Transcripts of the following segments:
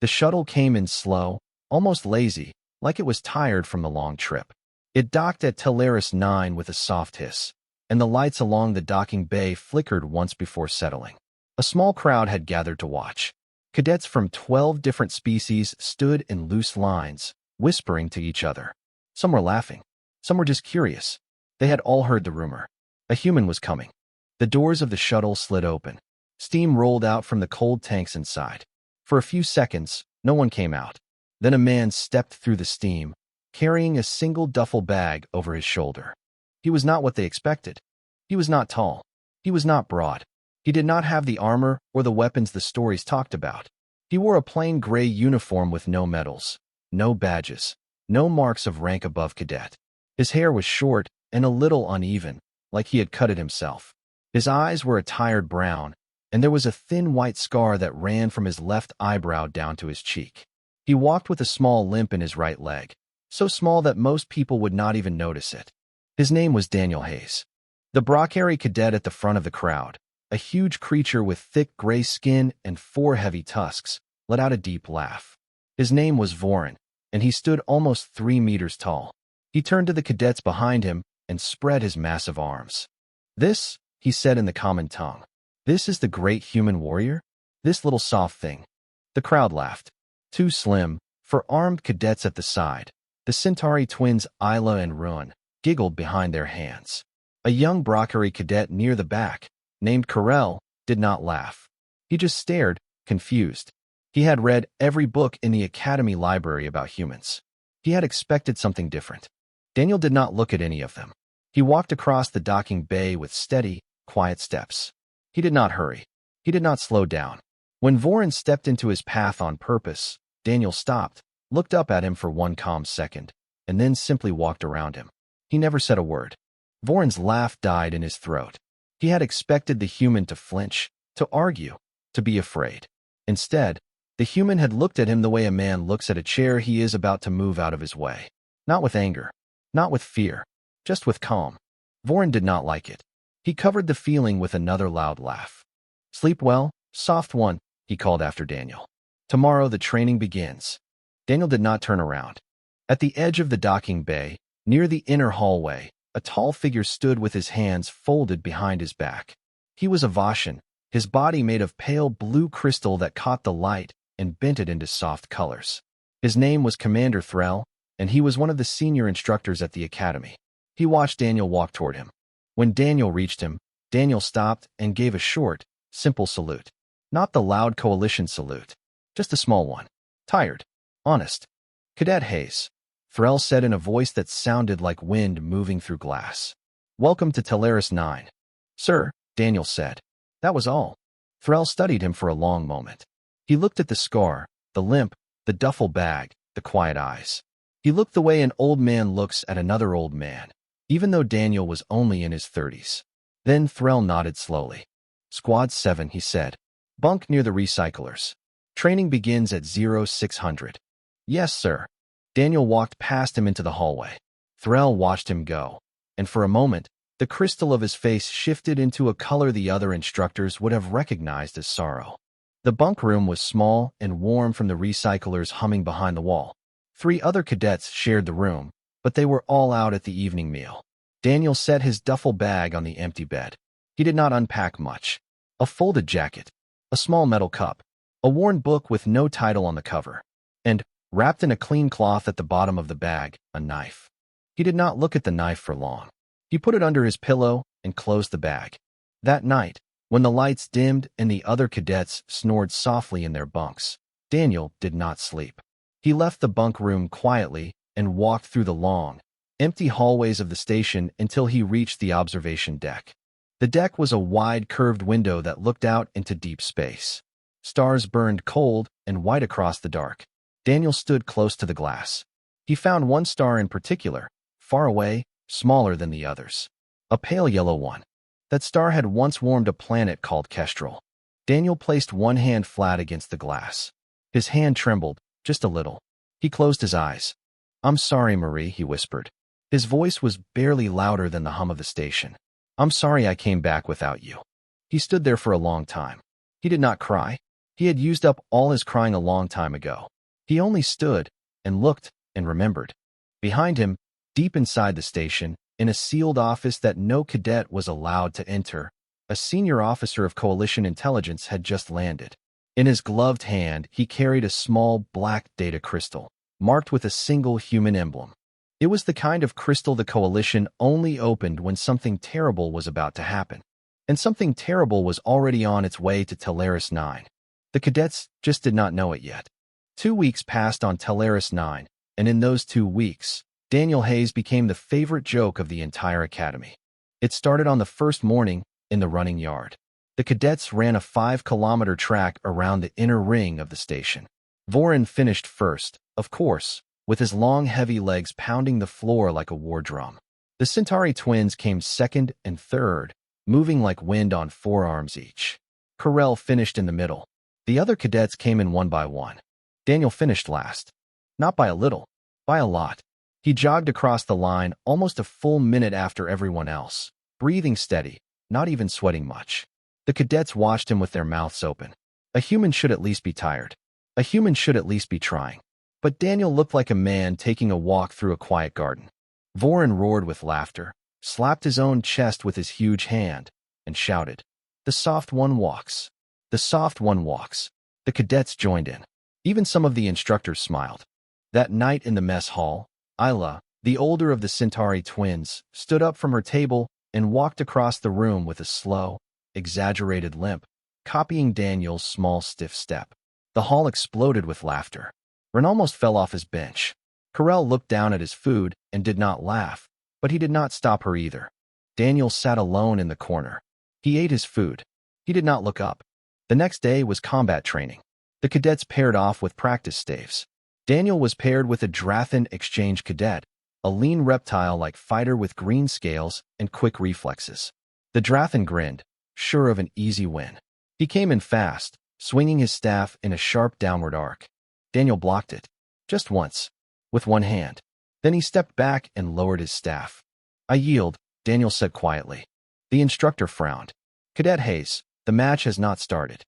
The shuttle came in slow, almost lazy, like it was tired from the long trip. It docked at Teleris 9 with a soft hiss, and the lights along the docking bay flickered once before settling. A small crowd had gathered to watch. Cadets from 12 different species stood in loose lines, whispering to each other. Some were laughing. Some were just curious. They had all heard the rumor. A human was coming. The doors of the shuttle slid open. Steam rolled out from the cold tanks inside. For a few seconds, no one came out. Then a man stepped through the steam, carrying a single duffel bag over his shoulder. He was not what they expected. He was not tall. He was not broad. He did not have the armor or the weapons the stories talked about. He wore a plain gray uniform with no medals, no badges, no marks of rank above cadet. His hair was short and a little uneven, like he had cut it himself. His eyes were a tired brown, and there was a thin white scar that ran from his left eyebrow down to his cheek. He walked with a small limp in his right leg, so small that most people would not even notice it. His name was Daniel Hayes. The Brocari cadet at the front of the crowd, a huge creature with thick gray skin and 4 heavy tusks, let out a deep laugh. His name was Vorin, and he stood almost 3 meters tall. He turned to the cadets behind him and spread his massive arms. "This," he said in the common tongue, "this is the great human warrior? This little soft thing." The crowd laughed. 2 slim, fur-armed cadets at the side, the Centauri twins Isla and Ruin, giggled behind their hands. A young Brocari cadet near the back, named Kestrel, did not laugh. He just stared, confused. He had read every book in the Academy library about humans. He had expected something different. Daniel did not look at any of them. He walked across the docking bay with steady, quiet steps. He did not hurry. He did not slow down. When Vorin stepped into his path on purpose, Daniel stopped, looked up at him for one calm second, and then simply walked around him. He never said a word. Vorin's laugh died in his throat. He had expected the human to flinch, to argue, to be afraid. Instead, the human had looked at him the way a man looks at a chair he is about to move out of his way. Not with anger, not with fear, just with calm. Vorin did not like it. He covered the feeling with another loud laugh. "Sleep well, soft one," he called after Daniel. "Tomorrow the training begins." Daniel did not turn around. At the edge of the docking bay, near the inner hallway, a tall figure stood with his hands folded behind his back. He was a Vashan, his body made of pale blue crystal that caught the light and bent it into soft colors. His name was Commander Threll, and he was one of the senior instructors at the academy. He watched Daniel walk toward him. When Daniel reached him, Daniel stopped and gave a short, simple salute. Not the loud coalition salute, just a small one. Tired, honest. "Cadet Hayes," Threll said in a voice that sounded like wind moving through glass. "Welcome to Teleris 9. "Sir," Daniel said. That was all. Threll studied him for a long moment. He looked at the scar, the limp, the duffel bag, the quiet eyes. He looked the way an old man looks at another old man, even though Daniel was only in his 30s. Then Threll nodded slowly. "Squad 7, he said. "Bunk near the recyclers. Training begins at 0600. "Yes, sir." Daniel walked past him into the hallway. Threll watched him go, and for a moment, the crystal of his face shifted into a color the other instructors would have recognized as sorrow. The bunk room was small and warm from the recyclers humming behind the wall. 3 other cadets shared the room, but they were all out at the evening meal. Daniel set his duffel bag on the empty bed. He did not unpack much. A folded jacket, a small metal cup, a worn book with no title on the cover, and, wrapped in a clean cloth at the bottom of the bag, a knife. He did not look at the knife for long. He put it under his pillow and closed the bag. That night, when the lights dimmed and the other cadets snored softly in their bunks, Daniel did not sleep. He left the bunk room quietly and walked through the long, empty hallways of the station until he reached the observation deck. The deck was a wide, curved window that looked out into deep space. Stars burned cold and white across the dark. Daniel stood close to the glass. He found one star in particular, far away, smaller than the others. A pale yellow one. That star had once warmed a planet called Kestrel. Daniel placed one hand flat against the glass. His hand trembled, just a little. He closed his eyes. "I'm sorry, Marie," he whispered. His voice was barely louder than the hum of the station. "I'm sorry I came back without you." He stood there for a long time. He did not cry. He had used up all his crying a long time ago. He only stood and looked and remembered. Behind him, deep inside the station, in a sealed office that no cadet was allowed to enter, a senior officer of Coalition intelligence had just landed. In his gloved hand, he carried a small black data crystal, marked with a single human emblem. It was the kind of crystal the Coalition only opened when something terrible was about to happen. And something terrible was already on its way to Teleris 9. The cadets just did not know it yet. 2 weeks passed on Teleris 9, and in those 2 weeks, Daniel Hayes became the favorite joke of the entire academy. It started on the first morning in the running yard. The cadets ran a 5-kilometer track around the inner ring of the station. Vorin finished first, of course, with his long, heavy legs pounding the floor like a war drum. The Centauri twins came second and third, moving like wind on 4 arms each. Kestrel finished in the middle. The other cadets came in one by one. Daniel finished last. Not by a little, by a lot. He jogged across the line almost a full minute after everyone else, breathing steady, not even sweating much. The cadets watched him with their mouths open. A human should at least be tired. A human should at least be trying. But Daniel looked like a man taking a walk through a quiet garden. Vorin roared with laughter, slapped his own chest with his huge hand, and shouted, "The soft one walks. The soft one walks." The cadets joined in. Even some of the instructors smiled. That night in the mess hall, Isla, the older of the Centauri twins, stood up from her table and walked across the room with a slow, exaggerated limp, copying Daniel's small, stiff step. The hall exploded with laughter. Ren almost fell off his bench. Kestrel looked down at his food and did not laugh, but he did not stop her either. Daniel sat alone in the corner. He ate his food. He did not look up. The next day was combat training. The cadets paired off with practice staves. Daniel was paired with a Drathan exchange cadet, a lean reptile-like fighter with green scales and quick reflexes. The Drathan grinned, sure of an easy win. He came in fast, swinging his staff in a sharp downward arc. Daniel blocked it, just once, with one hand. Then he stepped back and lowered his staff. "I yield," Daniel said quietly. The instructor frowned. "Cadet Hayes, the match has not started."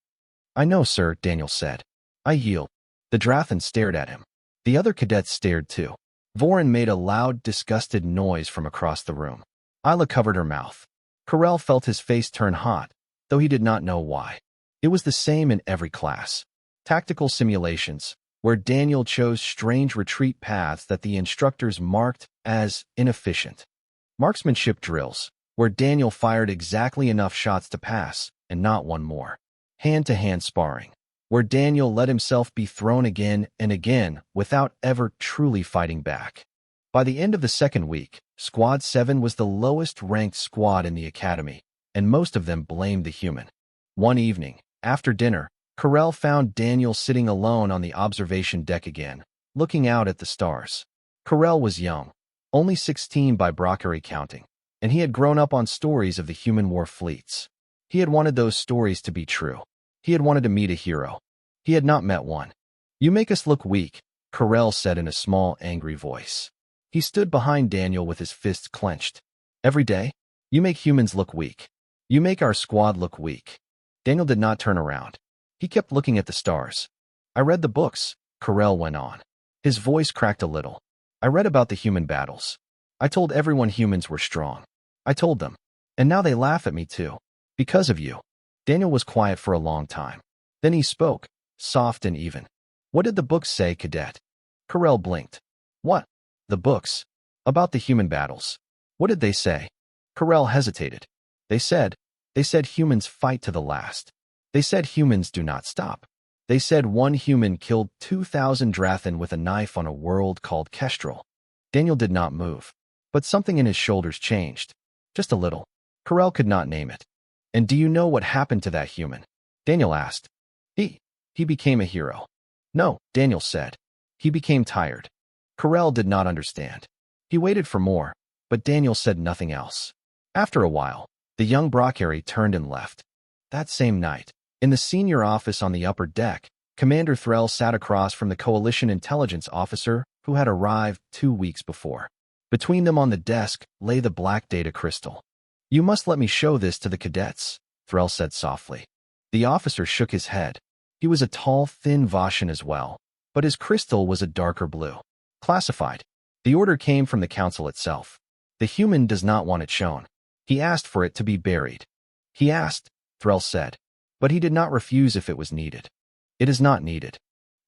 "I know, sir," Daniel said. "I yield." The Drathan stared at him. The other cadets stared too. Vorin made a loud, disgusted noise from across the room. Isla covered her mouth. Kestrel felt his face turn hot, though he did not know why. It was the same in every class. Tactical simulations, where Daniel chose strange retreat paths that the instructors marked as inefficient. Marksmanship drills, where Daniel fired exactly enough shots to pass, and not one more. Hand-to-hand sparring, where Daniel let himself be thrown again and again without ever truly fighting back. By the end of the second week, Squad 7 was the lowest-ranked squad in the academy, and most of them blamed the human. One evening, after dinner, Kestrel found Daniel sitting alone on the observation deck again, looking out at the stars. Kestrel was young, only 16 by Brockary counting, and he had grown up on stories of the human war fleets. He had wanted those stories to be true. He had wanted to meet a hero. He had not met one. "You make us look weak," Kestrel said in a small, angry voice. He stood behind Daniel with his fists clenched. "Every day, you make humans look weak. You make our squad look weak." Daniel did not turn around. He kept looking at the stars. "I read the books," Kestrel went on. His voice cracked a little. "I read about the human battles. I told everyone humans were strong. I told them. And now they laugh at me too. Because of you." Daniel was quiet for a long time. Then he spoke, soft and even. "What did the books say, cadet?" Kestrel blinked. "What? The books? About the human battles. What did they say?" Kestrel hesitated. They said humans fight to the last. They said humans do not stop. They said one human killed 2,000 Drathan with a knife on a world called Kestrel." Daniel did not move, but something in his shoulders changed. Just a little. Kestrel could not name it. "And do you know what happened to that human?" Daniel asked. He became a hero." "No," Daniel said. "He became tired." Kestrel did not understand. He waited for more, but Daniel said nothing else. After a while, the young Brockary turned and left. That same night, in the senior office on the upper deck, Commander Threll sat across from the Coalition intelligence officer who had arrived 2 weeks before. Between them on the desk lay the black data crystal. "You must let me show this to the cadets," Threll said softly. The officer shook his head. He was a tall, thin Voshan as well, but his crystal was a darker blue. Classified. The order came from the council itself. The human does not want it shown. He asked for it to be buried. He asked, Threll said, but he did not refuse if it was needed. It is not needed.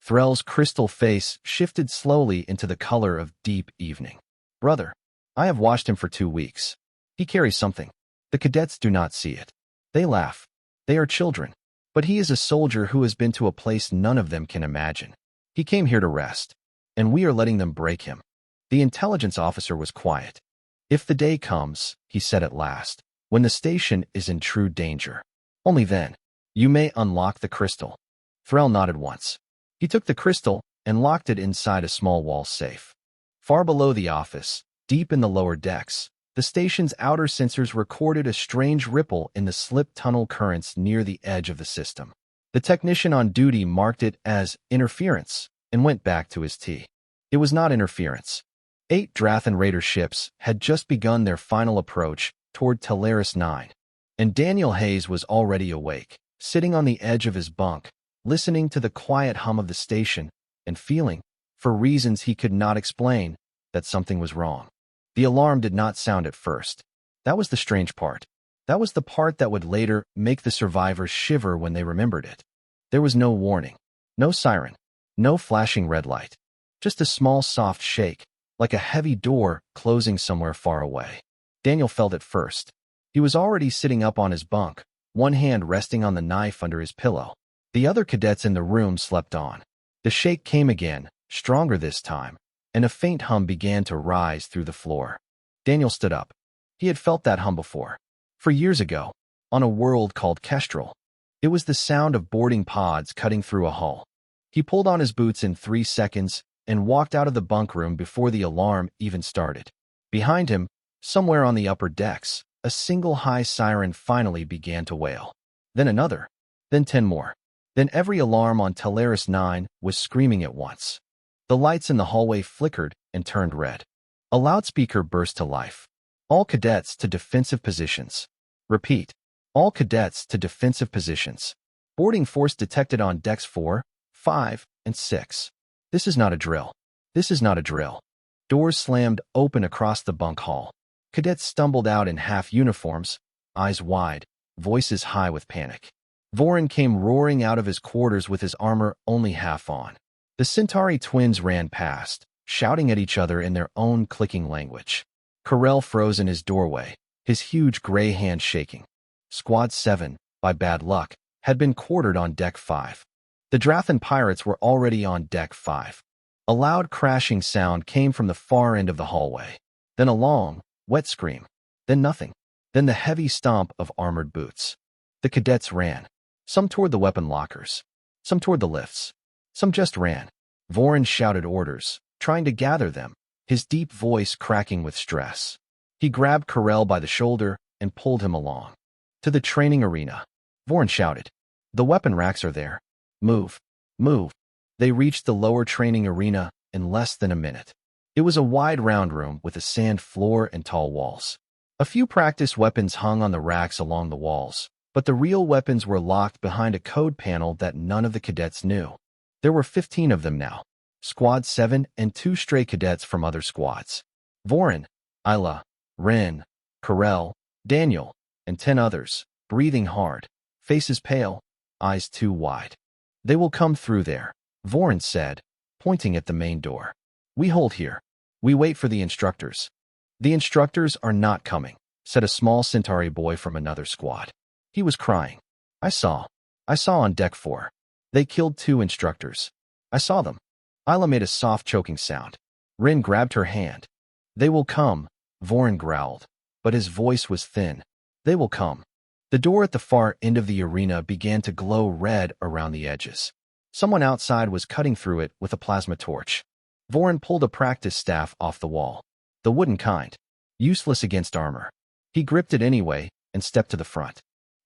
Threll's crystal face shifted slowly into the color of deep evening. Brother, I have watched him for 2 weeks. He carries something. The cadets do not see it. They laugh. They are children. But he is a soldier who has been to a place none of them can imagine. He came here to rest, and we are letting them break him. The intelligence officer was quiet. If the day comes, he said at last, when the station is in true danger, only then, you may unlock the crystal. Threll nodded once. He took the crystal and locked it inside a small wall safe. Far below the office, deep in the lower decks, the station's outer sensors recorded a strange ripple in the slip tunnel currents near the edge of the system. The technician on duty marked it as interference and went back to his tea. It was not interference. 8 Drathan Raider ships had just begun their final approach toward Talaris 9, and Daniel Hayes was already awake, sitting on the edge of his bunk, listening to the quiet hum of the station and feeling, for reasons he could not explain, that something was wrong. The alarm did not sound at first. That was the strange part. That was the part that would later make the survivors shiver when they remembered it. There was no warning, no siren, no flashing red light, just a small soft shake, like a heavy door closing somewhere far away. Daniel felt it first. He was already sitting up on his bunk, one hand resting on the knife under his pillow. The other cadets in the room slept on. The shake came again, stronger this time, and a faint hum began to rise through the floor. Daniel stood up. He had felt that hum before. For years ago, on a world called Kestrel. It was the sound of boarding pods cutting through a hull. He pulled on his boots in 3 seconds and walked out of the bunk room before the alarm even started. Behind him, somewhere on the upper decks, a single high siren finally began to wail. Then another. Then 10 more. Then every alarm on Talaris 9 was screaming at once. The lights in the hallway flickered and turned red. A loudspeaker burst to life. All cadets to defensive positions. Repeat. All cadets to defensive positions. Boarding force detected on decks 4, 5, and 6. This is not a drill. This is not a drill. Doors slammed open across the bunk hall. Cadets stumbled out in half uniforms, eyes wide, voices high with panic. Vorin came roaring out of his quarters with his armor only half on. The Centauri twins ran past, shouting at each other in their own clicking language. Kestrel froze in his doorway, his huge gray hand shaking. Squad 7, by bad luck, had been quartered on Deck 5. The Drathan pirates were already on Deck 5. A loud crashing sound came from the far end of the hallway. Then a long, wet scream. Then nothing. Then the heavy stomp of armored boots. The cadets ran. Some toward the weapon lockers. Some toward the lifts. Some just ran. Vorin shouted orders, trying to gather them, his deep voice cracking with stress. He grabbed Kestrel by the shoulder and pulled him along. To the training arena. Vorin shouted. The weapon racks are there. Move. Move. They reached the lower training arena in less than a minute. It was a wide round room with a sand floor and tall walls. A few practice weapons hung on the racks along the walls, but the real weapons were locked behind a code panel that none of the cadets knew. There were 15 of them now. Squad 7 and 2 stray cadets from other squads. Vorin, Isla, Ren, Kestrel, Daniel, and 10 others, breathing hard, faces pale, eyes too wide. They will come through there, Vorin said, pointing at the main door. We hold here. We wait for the instructors. The instructors are not coming, said a small Centauri boy from another squad. He was crying. I saw on Deck 4. They killed 2 instructors. I saw them. Isla made a soft choking sound. Rin grabbed her hand. They will come, Vorin growled, but his voice was thin. They will come. The door at the far end of the arena began to glow red around the edges. Someone outside was cutting through it with a plasma torch. Vorin pulled a practice staff off the wall. The wooden kind. Useless against armor. He gripped it anyway and stepped to the front.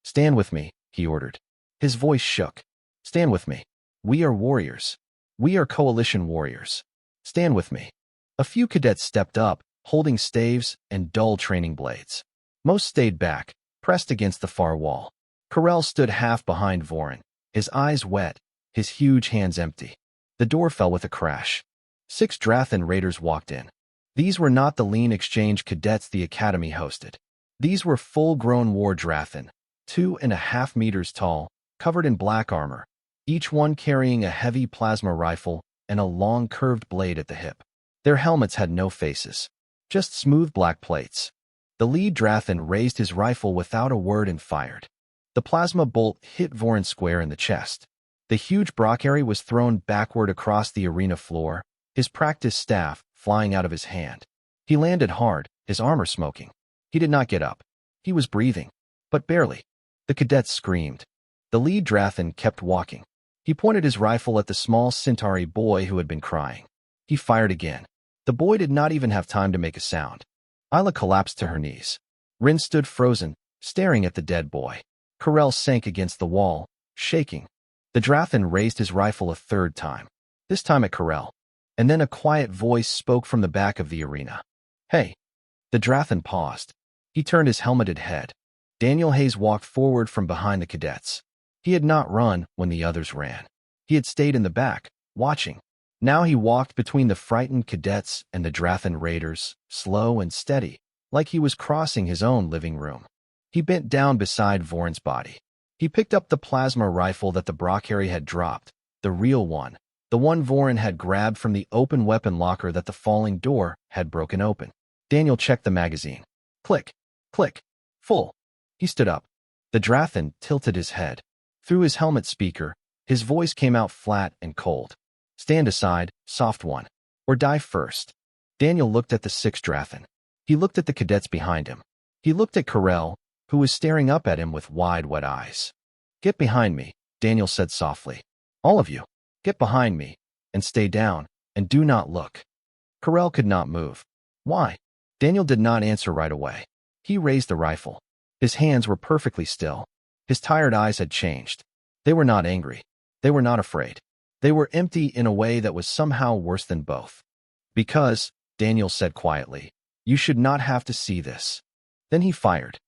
Stand with me, he ordered. His voice shook. Stand with me. We are warriors. We are coalition warriors. Stand with me. A few cadets stepped up, holding staves and dull training blades. Most stayed back, pressed against the far wall. Kestrel stood half behind Vorin, his eyes wet, his huge hands empty. The door fell with a crash. 6 Drathan raiders walked in. These were not the lean exchange cadets the Academy hosted. These were full-grown war Drathan, 2.5 meters tall, covered in black armor, each one carrying a heavy plasma rifle and a long curved blade at the hip. Their helmets had no faces, just smooth black plates. The lead Drathan raised his rifle without a word and fired. The plasma bolt hit Vorin square in the chest. The huge Brockary was thrown backward across the arena floor, his practice staff flying out of his hand. He landed hard, his armor smoking. He did not get up. He was breathing, but barely. The cadets screamed. The lead Drathan kept walking. He pointed his rifle at the small Centauri boy who had been crying. He fired again. The boy did not even have time to make a sound. Isla collapsed to her knees. Rin stood frozen, staring at the dead boy. Kestrel sank against the wall, shaking. The Drathan raised his rifle a third time, this time at Kestrel. And then a quiet voice spoke from the back of the arena. "Hey." The Drathan paused. He turned his helmeted head. Daniel Hayes walked forward from behind the cadets. He had not run when the others ran. He had stayed in the back, watching. Now he walked between the frightened cadets and the Drathan raiders, slow and steady, like he was crossing his own living room. He bent down beside Vorin's body. He picked up the plasma rifle that the Brockary had dropped, the real one, the one Vorin had grabbed from the open weapon locker that the falling door had broken open. Daniel checked the magazine. Click, click, full. He stood up. The Drathan tilted his head. Through his helmet speaker, his voice came out flat and cold. "Stand aside, soft one, or die first." Daniel looked at the 6 Drathan. He looked at the cadets behind him. He looked at Kestrel, who was staring up at him with wide, wet eyes. "Get behind me," Daniel said softly. "All of you, get behind me, and stay down, and do not look." Kestrel could not move. "Why?" Daniel did not answer right away. He raised the rifle. His hands were perfectly still. His tired eyes had changed. They were not angry. They were not afraid. They were empty in a way that was somehow worse than both. "Because," Daniel said quietly, "you should not have to see this." Then he fired.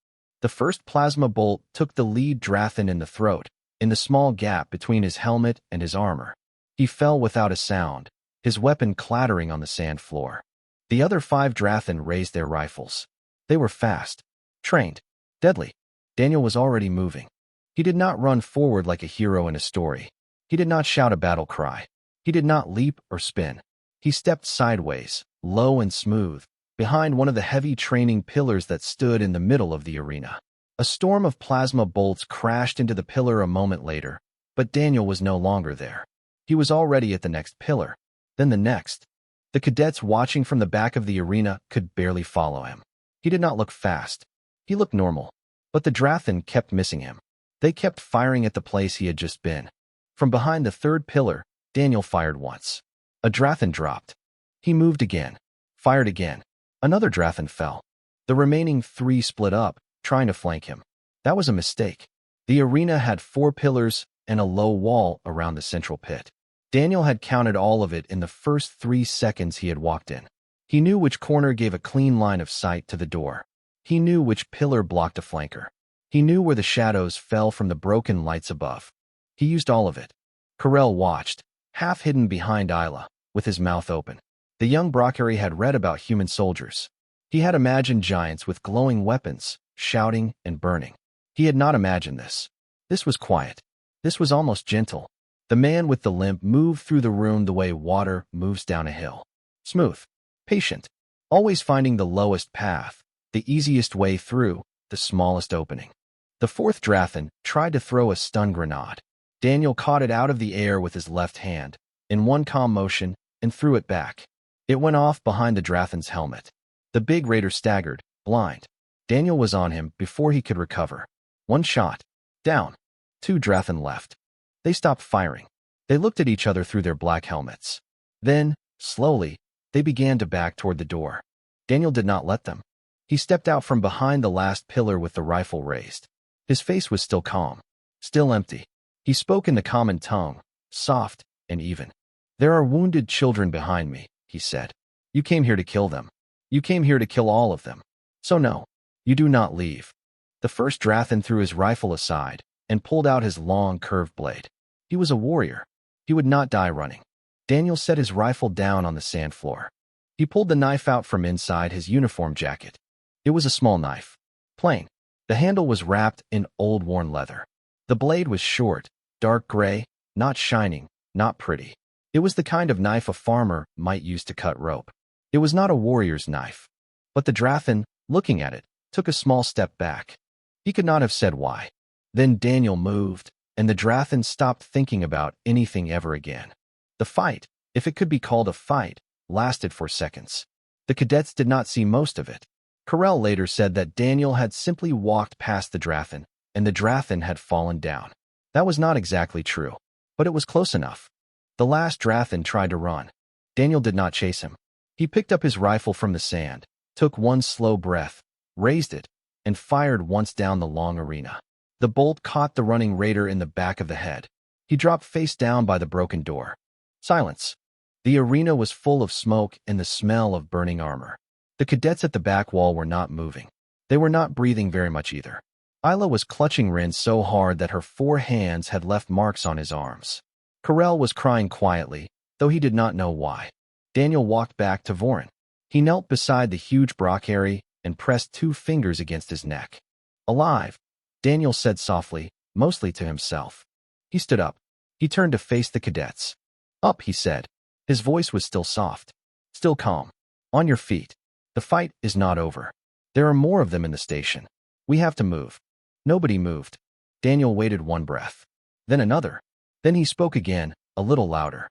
The first plasma bolt took the lead Drathan in the throat, in the small gap between his helmet and his armor. He fell without a sound, his weapon clattering on the sand floor. The other 5 Drathan raised their rifles. They were fast, trained, deadly. Daniel was already moving. He did not run forward like a hero in a story. He did not shout a battle cry. He did not leap or spin. He stepped sideways, low and smooth, behind one of the heavy training pillars that stood in the middle of the arena. A storm of plasma bolts crashed into the pillar a moment later, but Daniel was no longer there. He was already at the next pillar, then the next. The cadets watching from the back of the arena could barely follow him. He did not look fast. He looked normal, but the Drathan kept missing him. They kept firing at the place he had just been. From behind the 3rd pillar, Daniel fired once. A Drathan dropped. He moved again, fired again. Another Drathan fell. The remaining 3 split up, trying to flank him. That was a mistake. The arena had 4 pillars and a low wall around the central pit. Daniel had counted all of it in the first 3 seconds he had walked in. He knew which corner gave a clean line of sight to the door. He knew which pillar blocked a flanker. He knew where the shadows fell from the broken lights above. He used all of it. Kestrel watched, half hidden behind Isla, with his mouth open. The young Brockary had read about human soldiers. He had imagined giants with glowing weapons, shouting and burning. He had not imagined this. This was quiet. This was almost gentle. The man with the limp moved through the room the way water moves down a hill. Smooth, patient, always finding the lowest path, the easiest way through, the smallest opening. The 4th Drathan tried to throw a stun grenade. Daniel caught it out of the air with his left hand, in one calm motion, and threw it back. It went off behind the Drathan's helmet. The big raider staggered, blind. Daniel was on him before he could recover. 1 shot. Down. 2 Drathan left. They stopped firing. They looked at each other through their black helmets. Then, slowly, they began to back toward the door. Daniel did not let them. He stepped out from behind the last pillar with the rifle raised. His face was still calm, still empty. He spoke in the common tongue, soft and even. "There are wounded children behind me," he said. "You came here to kill them. You came here to kill all of them. So no, you do not leave." The 1st Drathan threw his rifle aside and pulled out his long, curved blade. He was a warrior. He would not die running. Daniel set his rifle down on the sand floor. He pulled the knife out from inside his uniform jacket. It was a small knife. Plain. The handle was wrapped in old worn leather. The blade was short, dark gray, not shining, not pretty. It was the kind of knife a farmer might use to cut rope. It was not a warrior's knife. But the Drafin, looking at it, took a small step back. He could not have said why. Then Daniel moved, and the Drafin stopped thinking about anything ever again. The fight, if it could be called a fight, lasted for seconds. The cadets did not see most of it. Kestrel later said that Daniel had simply walked past the Drafin, and the Drafin had fallen down. That was not exactly true, but it was close enough. The last Drafin tried to run. Daniel did not chase him. He picked up his rifle from the sand, took one slow breath, raised it, and fired once down the long arena. The bolt caught the running raider in the back of the head. He dropped face down by the broken door. Silence. The arena was full of smoke and the smell of burning armor. The cadets at the back wall were not moving. They were not breathing very much either. Isla was clutching Rin so hard that her 4 hands had left marks on his arms. Kestrel was crying quietly, though he did not know why. Daniel walked back to Vorin. He knelt beside the huge Brockary and pressed 2 fingers against his neck. Alive, Daniel said softly, mostly to himself. He stood up. He turned to face the cadets. Up, he said. His voice was still soft, still calm. On your feet. The fight is not over. There are more of them in the station. We have to move. Nobody moved. Daniel waited 1 breath. Then another. Then he spoke again, a little louder.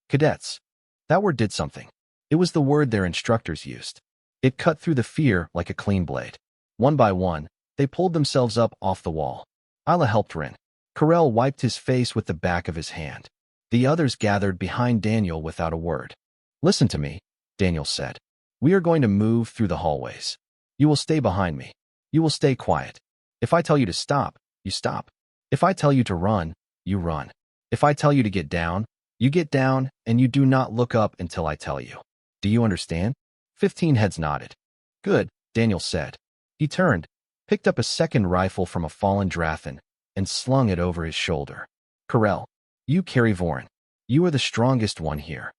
Cadets. That word did something. It was the word their instructors used. It cut through the fear like a clean blade. One by one, they pulled themselves up off the wall. Isla helped Rin. Kestrel wiped his face with the back of his hand. The others gathered behind Daniel without a word. Listen to me, Daniel said. We are going to move through the hallways. You will stay behind me. You will stay quiet. If I tell you to stop, you stop. If I tell you to run, you run. If I tell you to get down, you get down, and you do not look up until I tell you. Do you understand? 15 heads nodded. Good, Daniel said. He turned, picked up a second rifle from a fallen Drafin, and slung it over his shoulder. Kestrel, you carry Vorin. You are the strongest one here.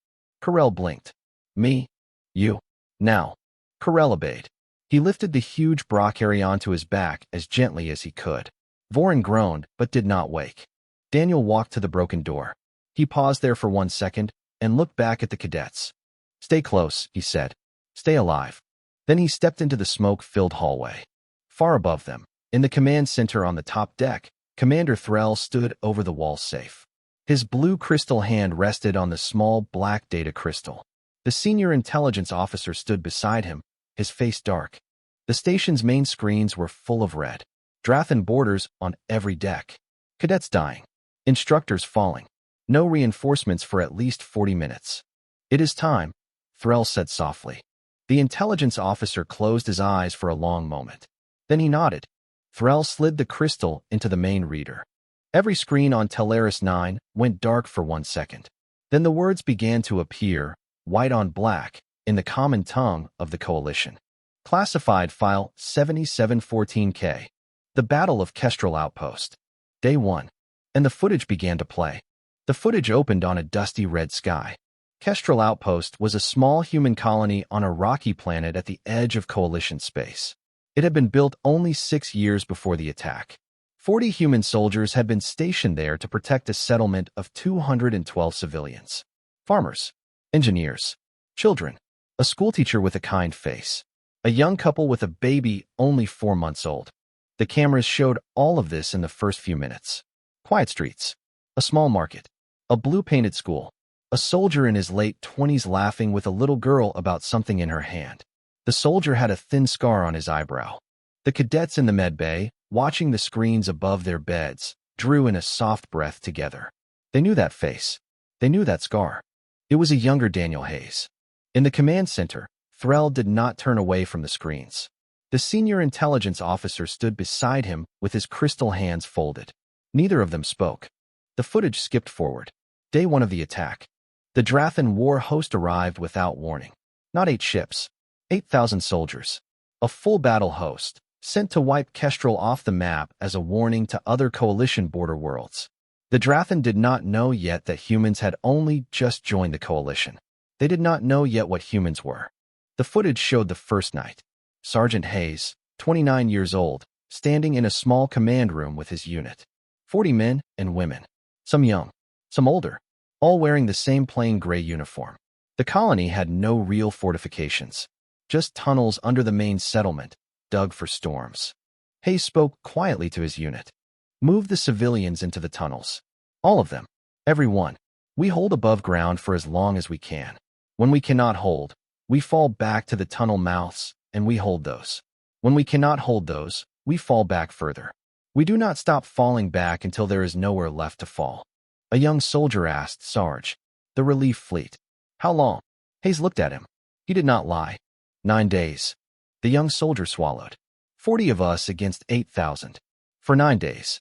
Kestrel blinked. Me? You. Now. Kestrel obeyed. He lifted the huge Brockary onto his back as gently as he could. Vorin groaned, but did not wake. Daniel walked to the broken door. He paused there for 1 second and looked back at the cadets. Stay close, he said. Stay alive. Then he stepped into the smoke-filled hallway. Far above them, in the command center on the top deck, Commander Threll stood over the wall safe. His blue crystal hand rested on the small black data crystal. The senior intelligence officer stood beside him, his face dark. The station's main screens were full of red. Drafin borders on every deck. Cadets dying. Instructors falling. No reinforcements for at least 40 minutes. It is time, Threll said softly. The intelligence officer closed his eyes for a long moment. Then he nodded. Threll slid the crystal into the main reader. Every screen on Teleris 9 went dark for 1 second. Then the words began to appear, white on black, in the common tongue of the Coalition. Classified File 7714K. The Battle of Kestrel Outpost. Day 1. And the footage began to play. The footage opened on a dusty red sky. Kestrel Outpost was a small human colony on a rocky planet at the edge of Coalition space. It had been built only 6 years before the attack. 40 human soldiers had been stationed there to protect a settlement of 212 civilians. Farmers, engineers, children, a schoolteacher with a kind face, a young couple with a baby only 4 months old. The cameras showed all of this in the first few minutes. Quiet streets, a small market, a blue-painted school, a soldier in his late 20s laughing with a little girl about something in her hand. The soldier had a thin scar on his eyebrow. The cadets in the med bay, watching the screens above their beds, drew in a soft breath together. They knew that face. They knew that scar. It was a younger Daniel Hayes. In the command center, Threll did not turn away from the screens. The senior intelligence officer stood beside him with his crystal hands folded. Neither of them spoke. The footage skipped forward. Day 1 of the attack. The Drafin war host arrived without warning. Not 8 ships. 8,000 soldiers. A full battle host, sent to wipe Kestrel off the map as a warning to other Coalition border worlds. The Drathan did not know yet that humans had only just joined the coalition. They did not know yet what humans were. The footage showed the first night. Sergeant Hayes, 29 years old, standing in a small command room with his unit. 40 men and women, some young, some older, all wearing the same plain gray uniform. The colony had no real fortifications, just tunnels under the main settlement, dug for storms. Hayes spoke quietly to his unit. Move the civilians into the tunnels. All of them. Every one. We hold above ground for as long as we can. When we cannot hold, we fall back to the tunnel mouths, and we hold those. When we cannot hold those, we fall back further. We do not stop falling back until there is nowhere left to fall. A young soldier asked Sarge, the relief fleet. How long? Hayes looked at him. He did not lie. 9 days. The young soldier swallowed. 40 of us against 8,000. For 9 days.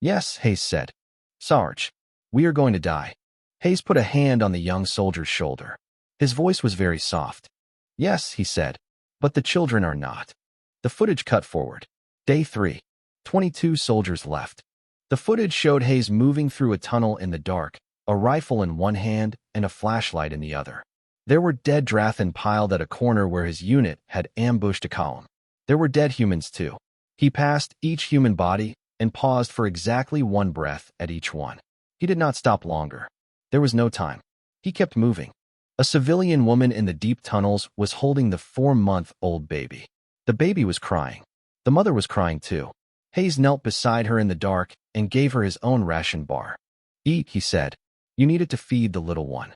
Yes, Hayes said. Sarge, we are going to die. Hayes put a hand on the young soldier's shoulder. His voice was very soft. Yes, he said, but the children are not. The footage cut forward. Day 3. 22 soldiers left. The footage showed Hayes moving through a tunnel in the dark, a rifle in one hand and a flashlight in the other. There were dead Drathan piled at a corner where his unit had ambushed a column. There were dead humans too. He passed each human body and paused for exactly 1 breath at each one. He did not stop longer. There was no time. He kept moving. A civilian woman in the deep tunnels was holding the 4-month-old baby. The baby was crying. The mother was crying too. Hayes knelt beside her in the dark and gave her his own ration bar. Eat, he said. You needed to feed the little one.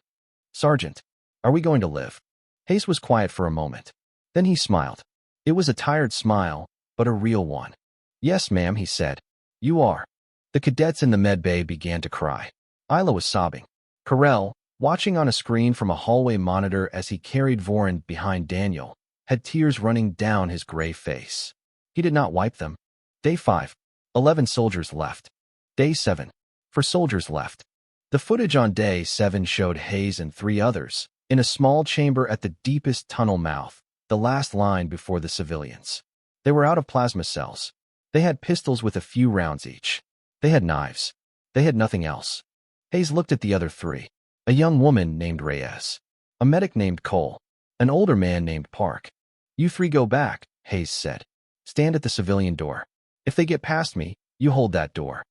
Sergeant, are we going to live? Hayes was quiet for a moment. Then he smiled. It was a tired smile, but a real one. Yes, ma'am, he said. You are. The cadets in the med bay began to cry. Isla was sobbing. Carell, watching on a screen from a hallway monitor as he carried Vorin behind Daniel, had tears running down his gray face. He did not wipe them. Day 5. 11 soldiers left. Day 7. 4 soldiers left. The footage on Day 7 showed Hayes and 3 others, in a small chamber at the deepest tunnel mouth, the last line before the civilians. They were out of plasma cells. They had pistols with a few rounds each. They had knives. They had nothing else. Hayes looked at the other 3. A young woman named Reyes. A medic named Cole. An older man named Park. You 3 go back, Hayes said. Stand at the civilian door. If they get past me, you hold that door.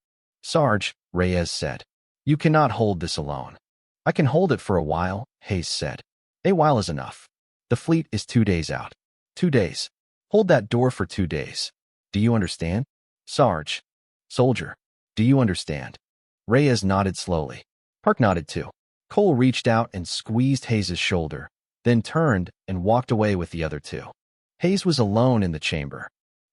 Sarge, Reyes said. You cannot hold this alone. I can hold it for a while, Hayes said. A while is enough. The fleet is 2 days out. 2 days. Hold that door for 2 days. Do you understand? Sarge. Soldier. Do you understand? Reyes nodded slowly. Park nodded too. Cole reached out and squeezed Hayes' shoulder, then turned and walked away with the other 2. Hayes was alone in the chamber.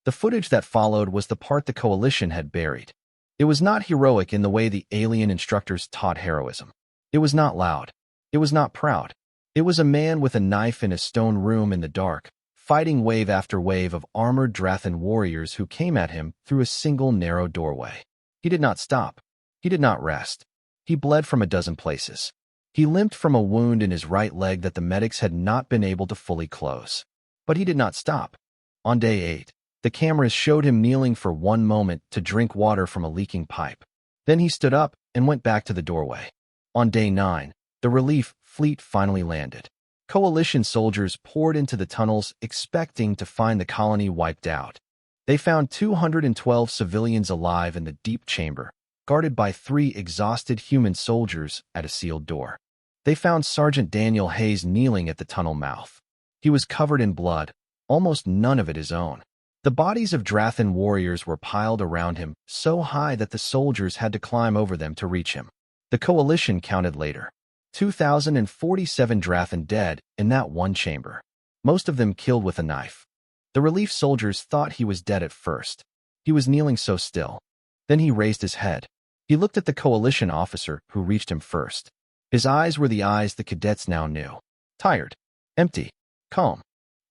The footage that followed was the part the coalition had buried. It was not heroic in the way the alien instructors taught heroism. It was not loud. It was not proud. It was a man with a knife in a stone room in the dark, fighting wave after wave of armored Drathan warriors who came at him through a single narrow doorway. He did not stop. He did not rest. He bled from a dozen places. He limped from a wound in his right leg that the medics had not been able to fully close. But he did not stop. On day 8, the cameras showed him kneeling for 1 moment to drink water from a leaking pipe. Then he stood up and went back to the doorway. On day 9, the relief fleet finally landed. Coalition soldiers poured into the tunnels expecting to find the colony wiped out. They found 212 civilians alive in the deep chamber, guarded by 3 exhausted human soldiers at a sealed door. They found Sergeant Daniel Hayes kneeling at the tunnel mouth. He was covered in blood, almost none of it his own. The bodies of Drathan warriors were piled around him so high that the soldiers had to climb over them to reach him. The coalition counted later. 2,047 Drathan dead in that one chamber, most of them killed with a knife. The relief soldiers thought he was dead at first. He was kneeling so still. Then he raised his head. He looked at the coalition officer who reached him first. His eyes were the eyes the cadets now knew. Tired, empty, calm.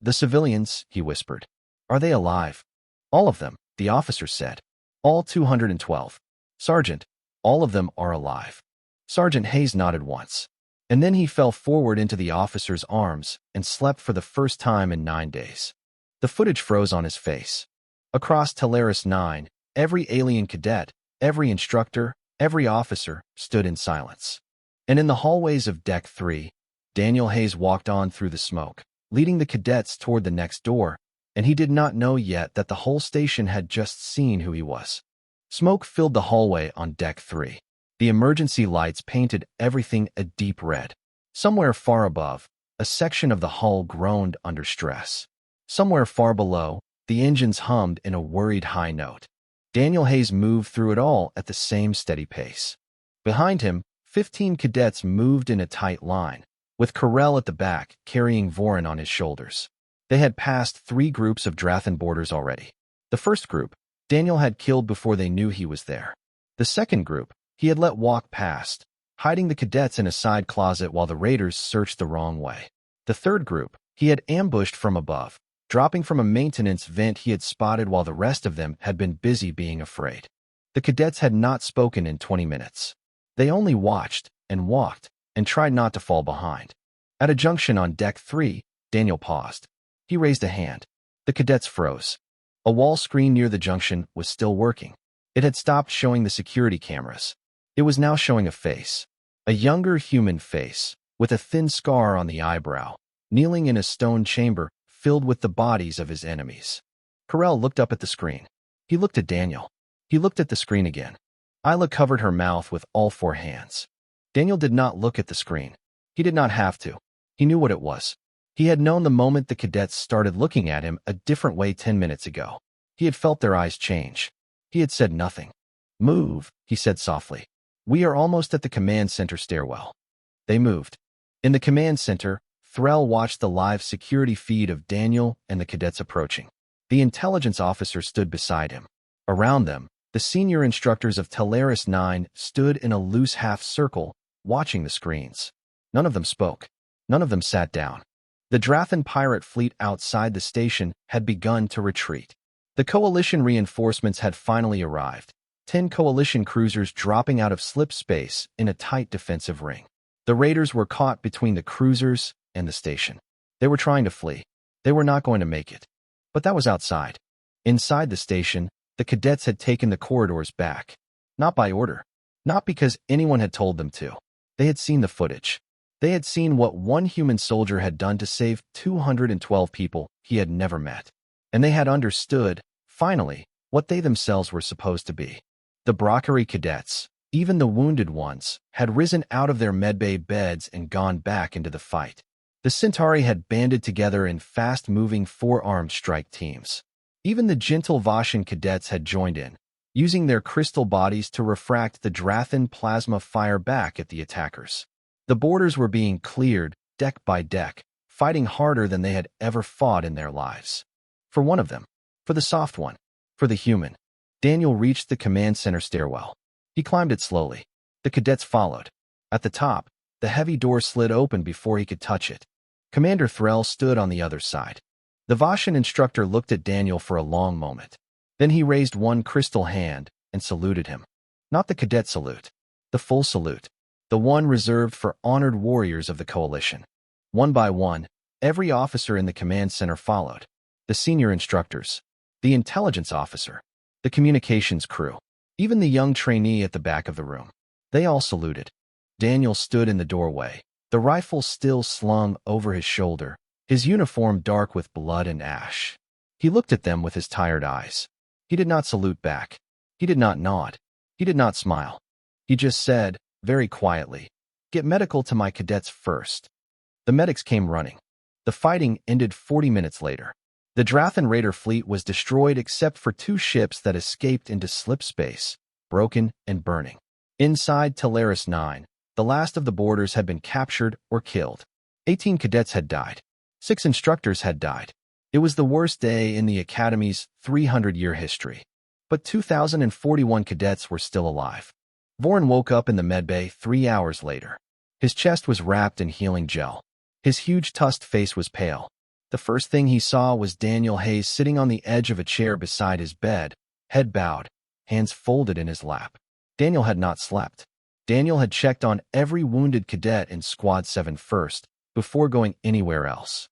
The civilians, he whispered. Are they alive? All of them, the officer said. All 212. Sergeant, all of them are alive. Sergeant Hayes nodded once, and then he fell forward into the officer's arms and slept for the first time in 9 days. The footage froze on his face. Across Talaris 9, every alien cadet, every instructor, Every officer stood in silence. And in the hallways of Deck 3, Daniel Hayes walked on through the smoke, leading the cadets toward the next door, and he did not know yet that the whole station had just seen who he was. Smoke filled the hallway on Deck 3. The emergency lights painted everything a deep red. Somewhere far above, a section of the hull groaned under stress. Somewhere far below, the engines hummed in a worried high note. Daniel Hayes moved through it all at the same steady pace. Behind him, 15 cadets moved in a tight line, with Kestrel at the back carrying Vorin on his shoulders. They had passed 3 groups of Drathan boarders already. The first group, Daniel had killed before they knew he was there. The second group, he had let walk past, hiding the cadets in a side closet while the raiders searched the wrong way. The third group, he had ambushed from above, dropping from a maintenance vent he had spotted while the rest of them had been busy being afraid. The cadets had not spoken in 20 minutes. They only watched and walked and tried not to fall behind. At a junction on Deck 3, Daniel paused. He raised a hand. The cadets froze. A wall screen near the junction was still working. It had stopped showing the security cameras. It was now showing a face. A younger human face, with a thin scar on the eyebrow, kneeling in a stone chamber filled with the bodies of his enemies. Kestrel looked up at the screen. He looked at Daniel. He looked at the screen again. Isla covered her mouth with all 4 hands. Daniel did not look at the screen. He did not have to. He knew what it was. He had known the moment the cadets started looking at him a different way 10 minutes ago. He had felt their eyes change. He had said nothing. "Move," he said softly. "We are almost at the command center stairwell." They moved. In the command center, Kestrel watched the live security feed of Daniel and the cadets approaching. The intelligence officer stood beside him. Around them, the senior instructors of Teleris 9 stood in a loose half-circle, watching the screens. None of them spoke. None of them sat down. The Drathan pirate fleet outside the station had begun to retreat. The coalition reinforcements had finally arrived, 10 coalition cruisers dropping out of slip space in a tight defensive ring. The raiders were caught between the cruisers and the station. They were trying to flee. They were not going to make it. But that was outside. Inside the station, the cadets had taken the corridors back. Not by order. Not because anyone had told them to. They had seen the footage. They had seen what one human soldier had done to save 212 people he had never met. And they had understood, finally, what they themselves were supposed to be. The Brockery cadets, even the wounded ones, had risen out of their medbay beds and gone back into the fight. The Centauri had banded together in fast-moving 4-armed strike teams. Even the gentle Vashan cadets had joined in, using their crystal bodies to refract the Drathan plasma fire back at the attackers. The borders were being cleared, deck by deck, fighting harder than they had ever fought in their lives. For one of them, for the soft one, for the human, Daniel reached the command center stairwell. He climbed it slowly. The cadets followed. At the top, the heavy door slid open before he could touch it. Commander Kestrel stood on the other side. The Vashan instructor looked at Daniel for a long moment. Then he raised one crystal hand and saluted him. Not the cadet salute, the full salute, the one reserved for honored warriors of the coalition. One by one, every officer in the command center followed. The senior instructors, the intelligence officer, the communications crew, even the young trainee at the back of the room. They all saluted. Daniel stood in the doorway, the rifle still slung over his shoulder, his uniform dark with blood and ash. He looked at them with his tired eyes. He did not salute back. He did not nod. He did not smile. He just said, very quietly, "Get medical to my cadets first." The medics came running. The fighting ended 40 minutes later. The Drathan raider fleet was destroyed except for 2 ships that escaped into slip space, broken and burning. Inside Teleris 9, the last of the boarders had been captured or killed. 18 cadets had died. 6 instructors had died. It was the worst day in the Academy's 300-year history. But 2,041 cadets were still alive. Vorin woke up in the medbay 3 hours later. His chest was wrapped in healing gel. His huge tusked face was pale. The first thing he saw was Daniel Hayes sitting on the edge of a chair beside his bed, head bowed, hands folded in his lap. Daniel had not slept. Daniel had checked on every wounded cadet in Squad 7 first, before going anywhere else.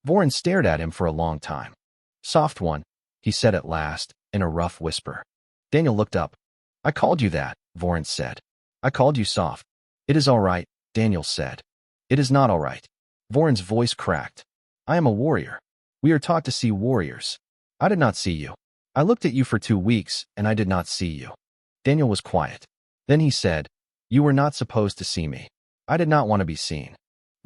Vorin stared at him for a long time. "Soft one," he said at last, in a rough whisper. Daniel looked up. "I called you that," Vorin said. I called you soft. It is all right, Daniel said. It is not all right. Vorin's voice cracked. I am a warrior. We are taught to see warriors. I did not see you. I looked at you for 2 weeks, and I did not see you. Daniel was quiet. Then he said, You were not supposed to see me. I did not want to be seen.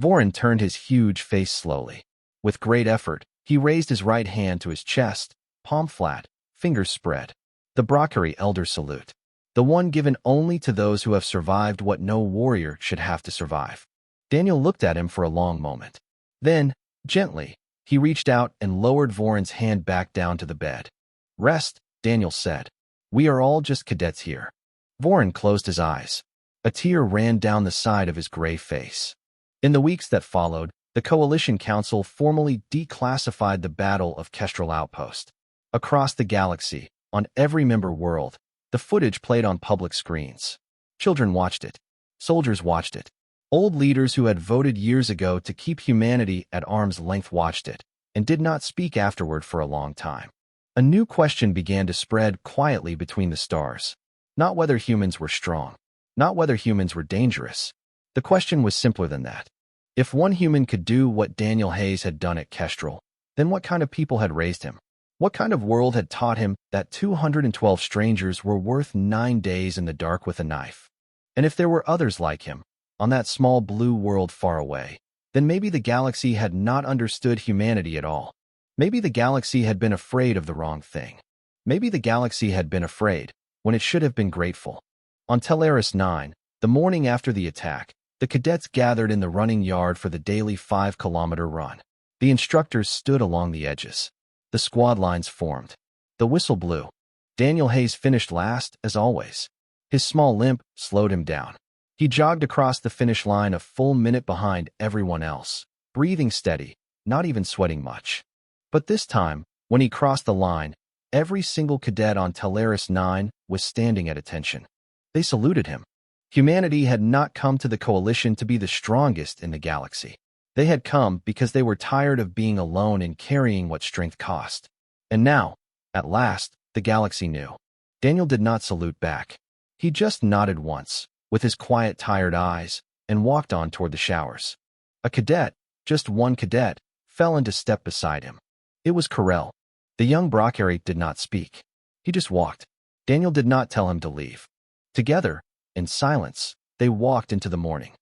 Vorin turned his huge face slowly. With great effort, he raised his right hand to his chest, palm flat, fingers spread. The Brockery Elder Salute. The one given only to those who have survived what no warrior should have to survive. Daniel looked at him for a long moment. Then, gently, he reached out and lowered Vorin's hand back down to the bed. Rest, Daniel said. We are all just cadets here. Vorin closed his eyes. A tear ran down the side of his gray face. In the weeks that followed, the Coalition Council formally declassified the Battle of Kestrel Outpost. Across the galaxy, on every member world, the footage played on public screens. Children watched it. Soldiers watched it. Old leaders who had voted years ago to keep humanity at arm's length watched it, and did not speak afterward for a long time. A new question began to spread quietly between the stars. Not whether humans were strong. Not whether humans were dangerous. The question was simpler than that. If one human could do what Daniel Hayes had done at Kestrel, then what kind of people had raised him? What kind of world had taught him that 212 strangers were worth 9 days in the dark with a knife? And if there were others like him, on that small blue world far away, then maybe the galaxy had not understood humanity at all. Maybe the galaxy had been afraid of the wrong thing. Maybe the galaxy had been afraid, when it should have been grateful. On Teleris 9, the morning after the attack, the cadets gathered in the running yard for the daily 5-kilometer run. The instructors stood along the edges. The squad lines formed. The whistle blew. Daniel Hayes finished last, as always. His small limp slowed him down. He jogged across the finish line a full minute behind everyone else, breathing steady, not even sweating much. But this time, when he crossed the line, every single cadet on Teleris 9 was standing at attention. They saluted him. Humanity had not come to the Coalition to be the strongest in the galaxy. They had come because they were tired of being alone and carrying what strength cost. And now, at last, the galaxy knew. Daniel did not salute back. He just nodded once, with his quiet, tired eyes, and walked on toward the showers. A cadet, just one cadet, fell into step beside him. It was Kestrel. The young Brockery did not speak. He just walked. Daniel did not tell him to leave. Together, in silence, they walked into the morning.